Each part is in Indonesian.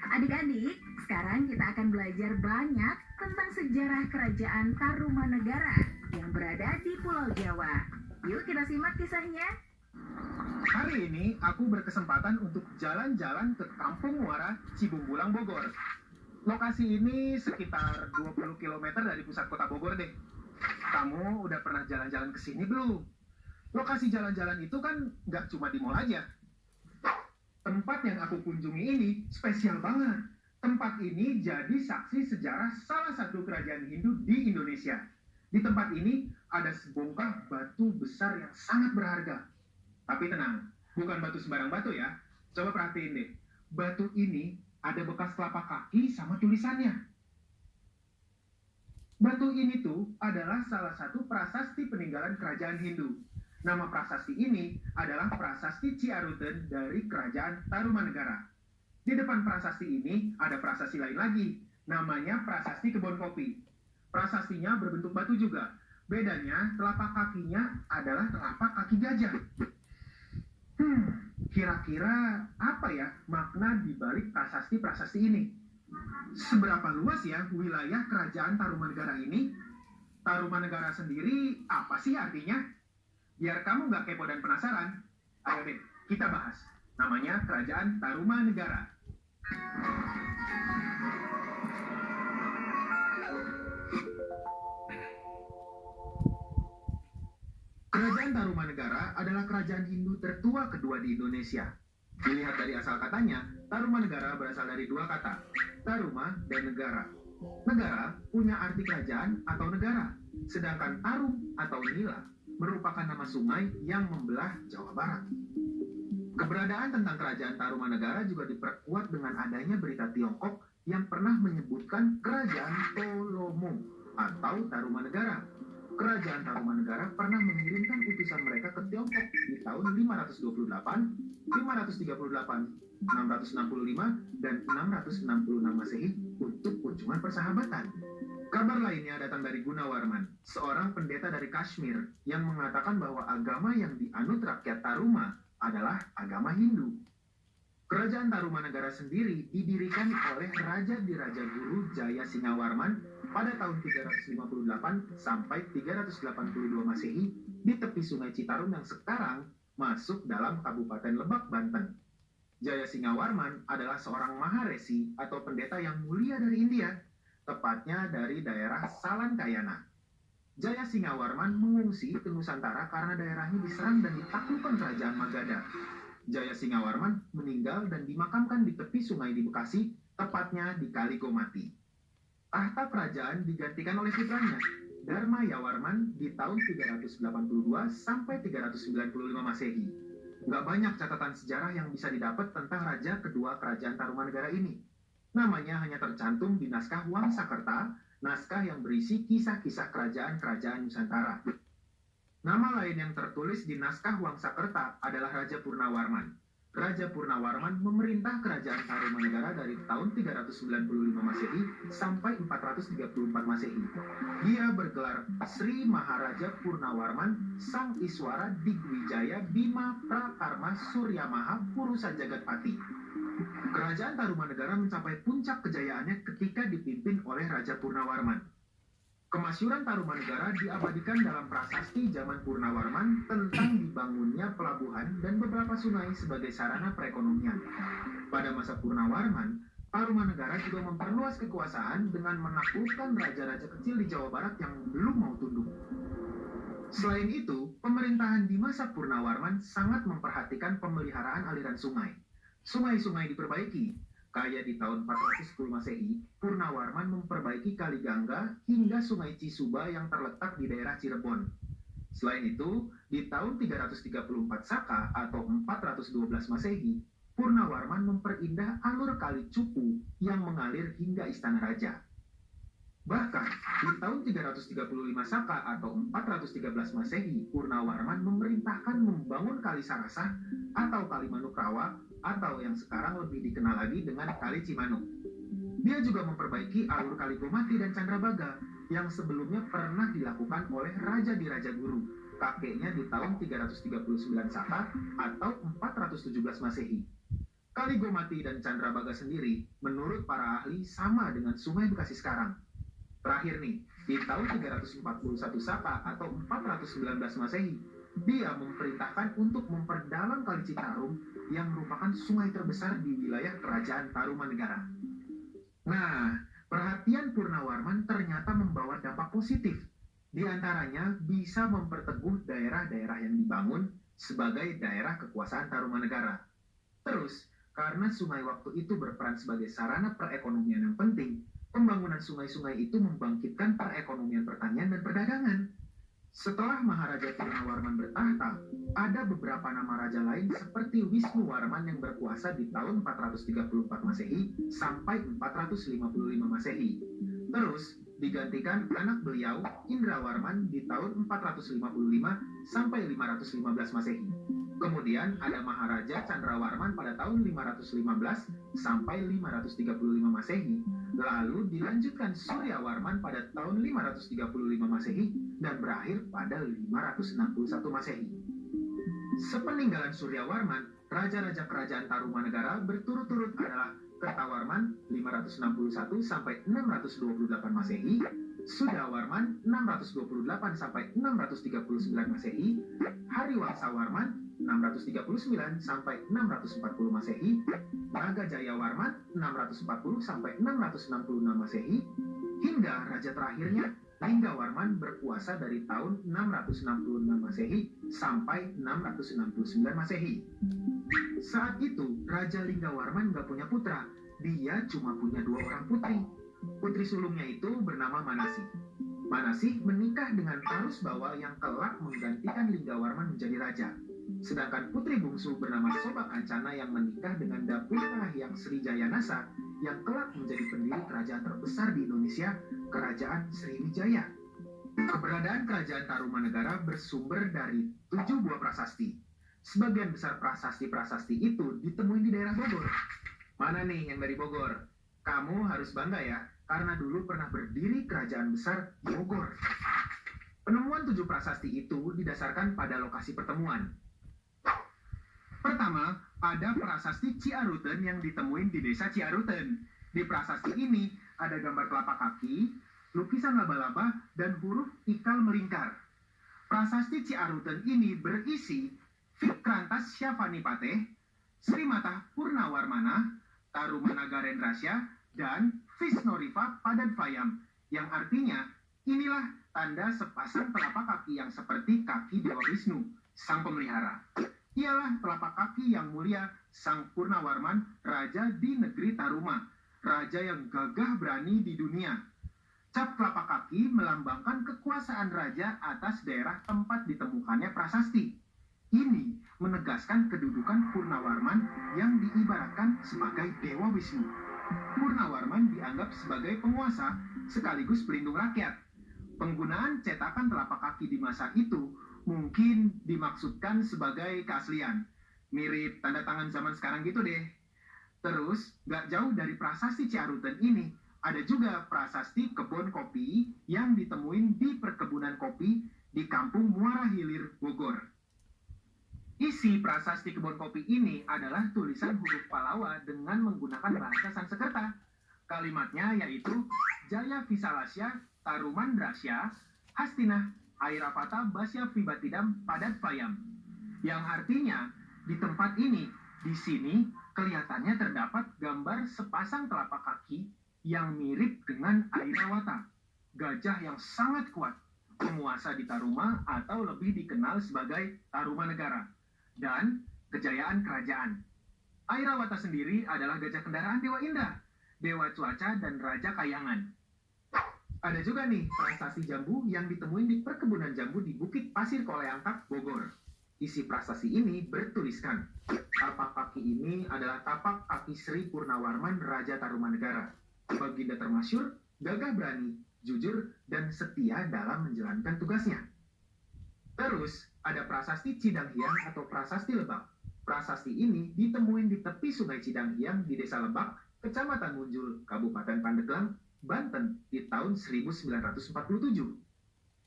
Adik-adik, sekarang kita akan belajar banyak tentang sejarah kerajaan Tarumanegara yang berada di Pulau Jawa. Yuk kita simak kisahnya. Hari ini aku berkesempatan untuk jalan-jalan ke Kampung Muara, Cibungbulang, Bogor. Lokasi ini sekitar 20 km dari pusat kota Bogor deh. Kamu udah pernah jalan-jalan ke sini belum? Lokasi jalan-jalan itu kan nggak cuma di mall aja. Tempat yang aku kunjungi ini spesial banget. Tempat ini jadi saksi sejarah salah satu kerajaan Hindu di Indonesia. Di tempat ini ada sebongkah batu besar yang sangat berharga. Tapi tenang, bukan batu sembarang batu ya. Coba perhatiin deh. Batu ini ada bekas telapak kaki sama tulisannya. Batu ini tuh adalah salah satu prasasti peninggalan kerajaan Hindu. Nama prasasti ini adalah Prasasti Ciaruten dari Kerajaan Tarumanegara. Di depan prasasti ini ada prasasti lain lagi, namanya Prasasti Kebon Kopi. Prasastinya berbentuk batu juga. Bedanya, telapak kakinya adalah telapak kaki gajah. Kira-kira apa ya makna di balik prasasti-prasasti ini? Seberapa luas ya wilayah kerajaan Tarumanegara ini? Tarumanegara sendiri apa sih artinya? Biar kamu nggak kepo dan penasaran, ayo deh kita bahas. Namanya Kerajaan Tarumanegara. Kerajaan Tarumanegara adalah kerajaan Hindu tertua kedua di Indonesia. Dilihat dari asal katanya, Tarumanegara berasal dari dua kata, Taruma dan negara. Negara punya arti kerajaan atau negara, sedangkan Tarum atau Nila merupakan nama sungai yang membelah Jawa Barat. Keberadaan tentang kerajaan Tarumanegara juga diperkuat dengan adanya berita Tiongkok yang pernah menyebutkan kerajaan Tolomo atau Tarumanegara. Kerajaan Tarumanegara pernah mengirimkan utusan mereka ke Tiongkok di tahun 528, 538, 665, dan 666 Masehi untuk kunjungan persahabatan. Kabar lainnya datang dari Gunawarman, seorang pendeta dari Kashmir yang mengatakan bahwa agama yang dianut rakyat Taruma adalah agama Hindu. Kerajaan Tarumanegara sendiri didirikan oleh Raja Diraja Guru Jaya Singawarman pada tahun 358 sampai 382 Masehi di tepi Sungai Citarum yang sekarang masuk dalam Kabupaten Lebak, Banten. Jaya Singawarman adalah seorang maharesi atau pendeta yang mulia dari India, tepatnya dari daerah Salankayana. Jaya Singawarman mengungsi ke Nusantara karena daerahnya diserang dan ditaklukkan Kerajaan Magadha. Jaya Singawarman meninggal dan dimakamkan di tepi sungai di Bekasi, tepatnya di Kali Gomati. Tahta kerajaan digantikan oleh putranya, Dharma Yawarman di tahun 382 sampai 395 Masehi. Nggak banyak catatan sejarah yang bisa didapat tentang raja kedua kerajaan Tarumanegara ini. Namanya hanya tercantum di naskah Wangsakerta, naskah yang berisi kisah-kisah kerajaan-kerajaan Nusantara. Nama lain yang tertulis di naskah Wangsakerta adalah Raja Purnawarman. Raja Purnawarman memerintah kerajaan Tarumanegara dari tahun 395 Masehi sampai 434 Masehi. Dia bergelar Sri Maharaja Purnawarman Sang Iswara Digwijaya Bima Prakarma Suryamaha Purusa Jagatpati. Kerajaan Tarumanegara mencapai puncak kejayaannya ketika dipimpin oleh Raja Purnawarman. Kemasyuran Tarumanegara diabadikan dalam prasasti zaman Purnawarman tentang dibangunnya pelabuhan dan beberapa sungai sebagai sarana perekonomian. Pada masa Purnawarman, Tarumanegara juga memperluas kekuasaan dengan menaklukkan raja-raja kecil di Jawa Barat yang belum mau tunduk. Selain itu, pemerintahan di masa Purnawarman sangat memperhatikan pemeliharaan aliran sungai. Sungai-sungai diperbaiki. Kayak di tahun 410 Masehi, Purnawarman memperbaiki Kali Gangga hingga Sungai Cisuba yang terletak di daerah Cirebon. Selain itu, di tahun 334 Saka atau 412 Masehi, Purnawarman memperindah alur Kali Cupu yang mengalir hingga Istana Raja. Bahkan, di tahun 335 Saka atau 413 Masehi, Purnawarman memerintahkan membangun Kali Sarasah atau Kali Manukrawa atau yang sekarang lebih dikenal lagi dengan Kali Cimanuk. Dia juga memperbaiki alur Kali Gomati dan Candrabaga yang sebelumnya pernah dilakukan oleh Raja Diraja Guru, kakeknya di tahun 339 Saka atau 417 Masehi. Kali Gomati dan Candrabaga sendiri, menurut para ahli, sama dengan Sungai Bekasi sekarang. Terakhir nih, di tahun 341 Saka atau 419 Masehi, dia memerintahkan untuk memperdalam Kali Citarum yang merupakan sungai terbesar di wilayah Kerajaan Tarumanegara. Nah, perhatian Purnawarman ternyata membawa dampak positif. Di antaranya bisa memperteguh daerah-daerah yang dibangun sebagai daerah kekuasaan Tarumanegara. Terus, karena sungai waktu itu berperan sebagai sarana perekonomian yang penting, pembangunan sungai-sungai itu membangkitkan perekonomian pertanian dan perdagangan. Setelah Maharaja Purnawarman bertahta, ada beberapa nama raja lain seperti Wisnuwarman yang berkuasa di tahun 434 Masehi sampai 455 Masehi. Terus digantikan anak beliau Indrawarman di tahun 455 sampai 515 Masehi. Kemudian ada Maharaja Candrawarman pada tahun 515 sampai 535 Masehi. Lalu dilanjutkan Suryawarman pada tahun 535 Masehi dan berakhir pada 561 Masehi. Sepeninggalan Suryawarman, raja-raja kerajaan Tarumanegara berturut-turut adalah Kertawarman 561 sampai 628 Masehi, Sudawarman 628 sampai 639 Masehi, Hariwangsawarman 639 sampai 640 Masehi, Nagajayawarman 640 sampai 666 Masehi, hingga raja terakhirnya Linggawarman berkuasa dari tahun 666 Masehi sampai 669 Masehi. Saat itu, Raja Linggawarman nggak punya putra, dia cuma punya 2 orang putri. Putri sulungnya itu bernama Manasih. Manasih menikah dengan Tarusbawa yang kelak menggantikan Linggawarman menjadi raja. Sedangkan putri bungsu bernama Sobakancana yang menikah dengan Dapurtahyang Srijayanasa yang kelak menjadi pendiri kerajaan terbesar di Indonesia, Kerajaan Sriwijaya. Keberadaan Kerajaan Tarumanegara bersumber dari 7 buah prasasti. Sebagian besar prasasti-prasasti itu ditemui di daerah Bogor. Mana nih yang dari Bogor? Kamu harus bangga ya, karena dulu pernah berdiri kerajaan besar Bogor. Penemuan 7 prasasti itu didasarkan pada lokasi pertemuan. Pertama, ada prasasti Ciaruten yang ditemuin di desa Ciaruten. Di prasasti ini ada gambar telapak kaki, lukisan laba-laba, dan huruf ikal melingkar. Prasasti Ciaruten ini berisi Fikrantas Syafanipateh, Srimatah Purnawarmana, Tarumanagarendrasya, dan Visnoriva Padadvayam, yang artinya inilah tanda sepasang telapak kaki yang seperti kaki Dewa Wisnu, sang pemelihara. Ialah telapak kaki yang mulia Sang Purnawarman, raja di negeri Taruma, raja yang gagah berani di dunia. Cap telapak kaki melambangkan kekuasaan raja atas daerah tempat ditemukannya prasasti. Ini menegaskan kedudukan Purnawarman yang diibaratkan sebagai Dewa Wisnu. Purnawarman dianggap sebagai penguasa sekaligus pelindung rakyat. Penggunaan cetakan telapak kaki di masa itu mungkin dimaksudkan sebagai keaslian. Mirip tanda tangan zaman sekarang gitu deh. Terus, gak jauh dari prasasti Ciaruten ini, ada juga prasasti kebun kopi yang ditemuin di perkebunan kopi di kampung Muara Hilir, Bogor. Isi prasasti kebun kopi ini adalah tulisan huruf Palawa dengan menggunakan bahasa Sanskerta. Kalimatnya yaitu Jaya Visalasya Tarumandrasya Hastinah Airavata Basya Vibatidam Padadvayam, yang artinya di tempat ini, di sini kelihatannya terdapat gambar sepasang telapak kaki yang mirip dengan Airavata, gajah yang sangat kuat, penguasa di Taruma atau lebih dikenal sebagai Tarumanegara, dan kejayaan kerajaan. Airavata sendiri adalah gajah kendaraan Dewa Indra, Dewa Cuaca, dan Raja Kayangan. Ada juga nih prasasti jambu yang ditemuin di perkebunan jambu di Bukit Pasir Koleangkap, Bogor. Isi prasasti ini bertuliskan, tapak kaki ini adalah tapak kaki Sri Purnawarman, Raja Tarumanegara. Baginda termasyur, gagah berani, jujur, dan setia dalam menjalankan tugasnya. Terus, ada prasasti Cidanghyang atau prasasti Lebak. Prasasti ini ditemuin di tepi sungai Cidanghyang di Desa Lebak, Kecamatan Munjul, Kabupaten Pandeglang, Banten di tahun 1947.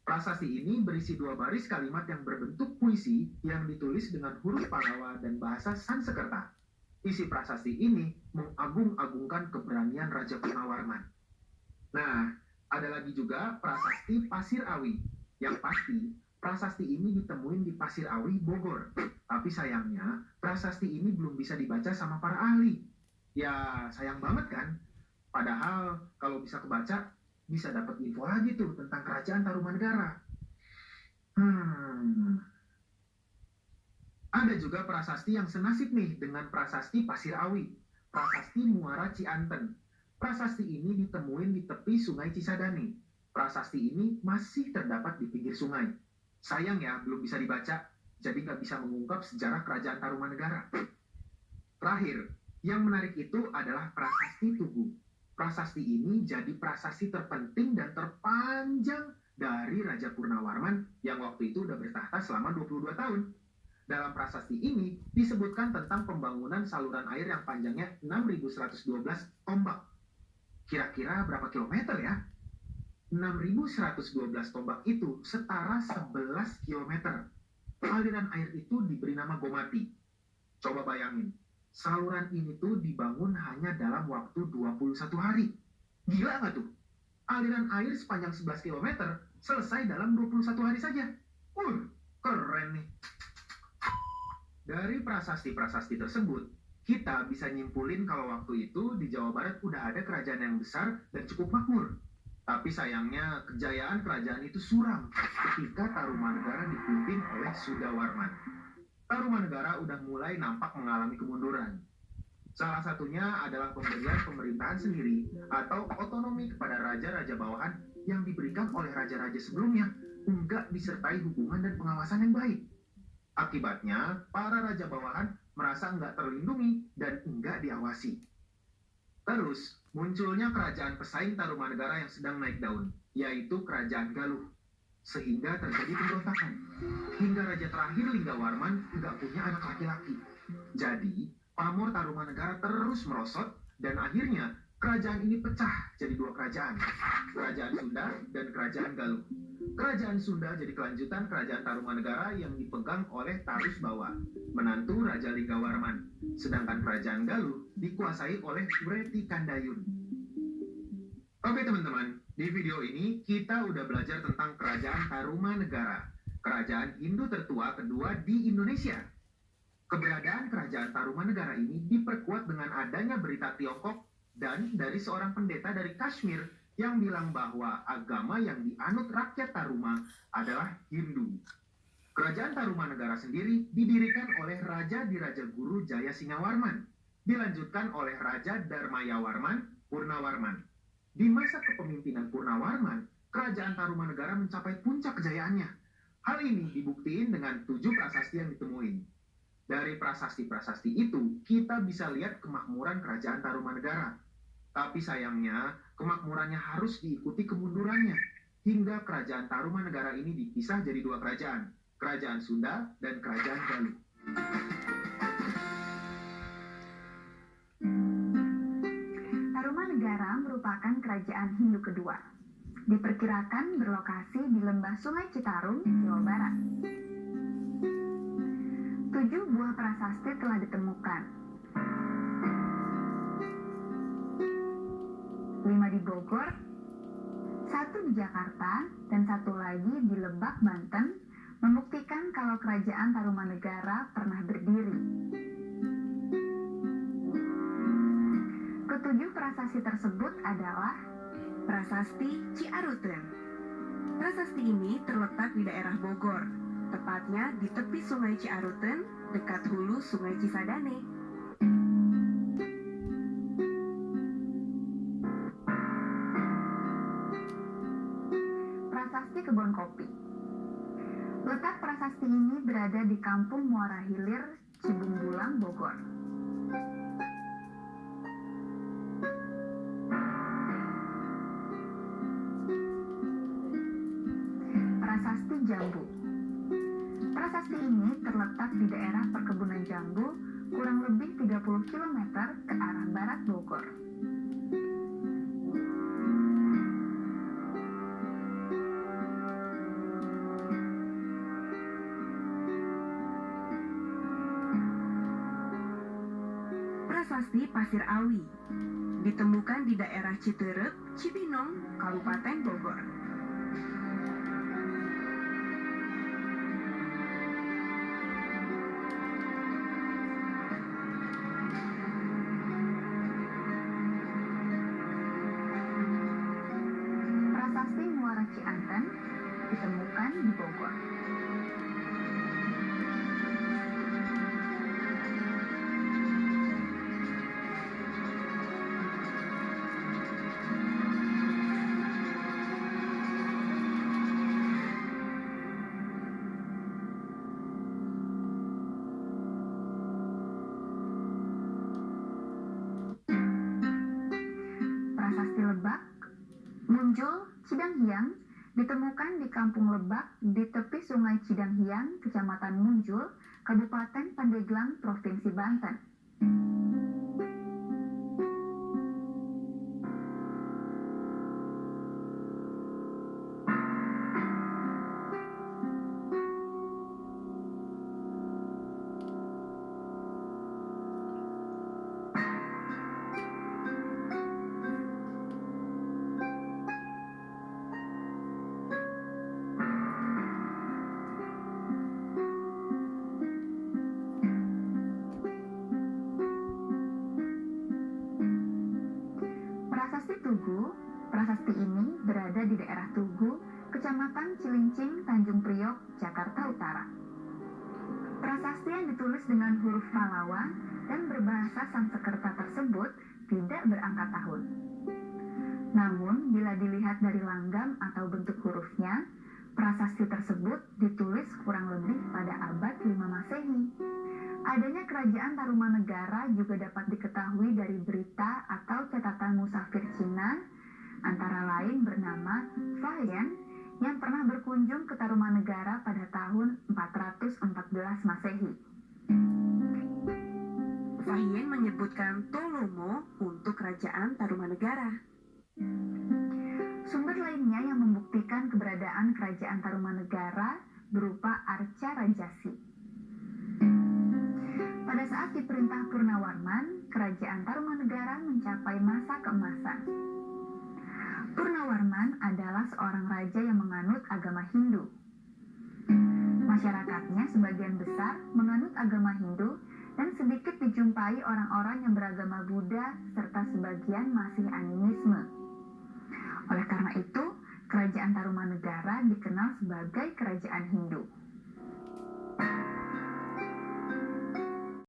Prasasti ini berisi 2 baris kalimat yang berbentuk puisi yang ditulis dengan huruf Palawa dan bahasa Sanskerta. Isi prasasti ini mengagung-agungkan keberanian Raja Purnawarman. Nah, ada lagi juga prasasti Pasir Awi. Yang pasti, prasasti ini ditemuin di Pasir Awi, Bogor. Tapi sayangnya, prasasti ini belum bisa dibaca sama para ahli. Ya, sayang banget kan? Padahal kalau bisa kebaca, bisa dapat info lagi tuh tentang kerajaan Tarumanegara. Ada juga prasasti yang senasib nih dengan prasasti Pasir Awi, prasasti Muara Cianten. Prasasti ini ditemuin di tepi Sungai Cisadane. Prasasti ini masih terdapat di pinggir sungai. Sayang ya, belum bisa dibaca, jadi nggak bisa mengungkap sejarah kerajaan Tarumanegara. Terakhir, yang menarik itu adalah prasasti Tugu. Prasasti ini jadi prasasti terpenting dan terpanjang dari Raja Purnawarman yang waktu itu udah bertahta selama 22 tahun. Dalam prasasti ini disebutkan tentang pembangunan saluran air yang panjangnya 6.112 tombak. Kira-kira berapa kilometer ya? 6.112 tombak itu setara 11 kilometer. Aliran air itu diberi nama Gomati. Coba bayangin, saluran ini tuh dibangun hanya dalam waktu 21 hari. Gila nggak tuh? Aliran air sepanjang 11 kilometer selesai dalam 21 hari saja. Keren nih. Dari prasasti-prasasti tersebut, kita bisa nyimpulin kalau waktu itu di Jawa Barat udah ada kerajaan yang besar dan cukup makmur. Tapi sayangnya kejayaan kerajaan itu suram ketika Tarumanegara dipimpin oleh Sudawarman. Tarumanegara udah mulai nampak mengalami kemunduran. Salah satunya adalah pemberian pemerintahan sendiri atau otonomi kepada raja-raja bawahan yang diberikan oleh raja-raja sebelumnya, enggak disertai hubungan dan pengawasan yang baik. Akibatnya, para raja bawahan merasa enggak terlindungi dan enggak diawasi. Terus, munculnya kerajaan pesaing Tarumanegara yang sedang naik daun, yaitu Kerajaan Galuh. Sehingga terjadi pemberontakan. Hingga raja terakhir Linggawarman enggak punya anak laki-laki. Jadi, pamor Tarumanegara terus merosot dan akhirnya kerajaan ini pecah jadi dua kerajaan. Kerajaan Sunda dan Kerajaan Galuh. Kerajaan Sunda jadi kelanjutan kerajaan Tarumanegara yang dipegang oleh Tarus Bawa, menantu Raja Linggawarman. Sedangkan kerajaan Galuh dikuasai oleh Wreti Kandayun. Oke teman-teman, di video ini kita udah belajar tentang kerajaan Tarumanegara, kerajaan Hindu tertua kedua di Indonesia. Keberadaan kerajaan Tarumanegara ini diperkuat dengan adanya berita Tiongkok dan dari seorang pendeta dari Kashmir yang bilang bahwa agama yang dianut rakyat Taruma adalah Hindu. Kerajaan Tarumanegara sendiri didirikan oleh Raja Diraja Guru Jaya Singawarman, dilanjutkan oleh Raja Dharmayawarman Purnawarman. Di masa kepemimpinan Purnawarman, kerajaan Tarumanegara mencapai puncak kejayaannya. Hal ini dibuktiin dengan 7 prasasti yang ditemuin. Dari prasasti-prasasti itu, kita bisa lihat kemakmuran kerajaan Tarumanegara. Tapi sayangnya, kemakmurannya harus diikuti kemundurannya. Hingga kerajaan Tarumanegara ini dipisah jadi dua kerajaan. Kerajaan Sunda dan Kerajaan Galuh. Tarumanegara merupakan kerajaan Hindu kedua. Diperkirakan berlokasi di lembah Sungai Citarum, Jawa Barat. 7 buah prasasti telah ditemukan. 5 di Bogor, 1 di Jakarta, dan 1 lagi di Lebak, Banten, membuktikan kalau kerajaan Tarumanegara pernah berdiri. Ketujuh prasasti tersebut adalah Prasasti Ciaruten. Prasasti ini terletak di daerah Bogor, tepatnya di tepi Sungai Ciaruten, dekat hulu Sungai Cisadane. Prasasti Kebon Kopi. Letak prasasti ini berada di Kampung Muara Hilir, Cibungbulang, Bogor. Prasasti Jambu. Prasasti ini terletak di daerah perkebunan jambu, kurang lebih 30 km ke arah barat Bogor. Prasasti Pasir Awi ditemukan di daerah Citerep, Cibinong, Kabupaten Bogor. Prasasti Muara Cianten ditemukan di Bogor. Prasasti Lebak, Munjul, Cidanghiang ditemukan di Kampung Lebak di tepi Sungai Cidanghiang, Kecamatan Munjul, Kabupaten Pandeglang, Provinsi Banten. Prasasti Tugu, prasasti ini berada di daerah Tugu, Kecamatan Cilincing, Tanjung Priok, Jakarta Utara. Prasasti yang ditulis dengan huruf Pallawa dan berbahasa Sanskerta tersebut tidak berangka tahun. Namun, bila dilihat dari langgam atau bentuk hurufnya, prasasti tersebut ditulis kurang lebih pada abad 5 Masehi. Adanya kerajaan Tarumanegara juga dapat diketahui dari berita atau catatan musafir Cina, antara lain bernama Fahian, yang pernah berkunjung ke Tarumanegara pada tahun 414 Masehi. Fahian menyebutkan Tolomo untuk kerajaan Tarumanegara. Sumber lainnya yang membuktikan keberadaan kerajaan Tarumanegara berupa Arca Rajasi. Pada saat di perintah Purnawarman, kerajaan Tarumanegara mencapai masa keemasan. Purnawarman adalah seorang raja yang menganut agama Hindu. Masyarakatnya sebagian besar menganut agama Hindu dan sedikit dijumpai orang-orang yang beragama Buddha serta sebagian masih animisme. Oleh karena itu, kerajaan Tarumanegara dikenal sebagai kerajaan Hindu.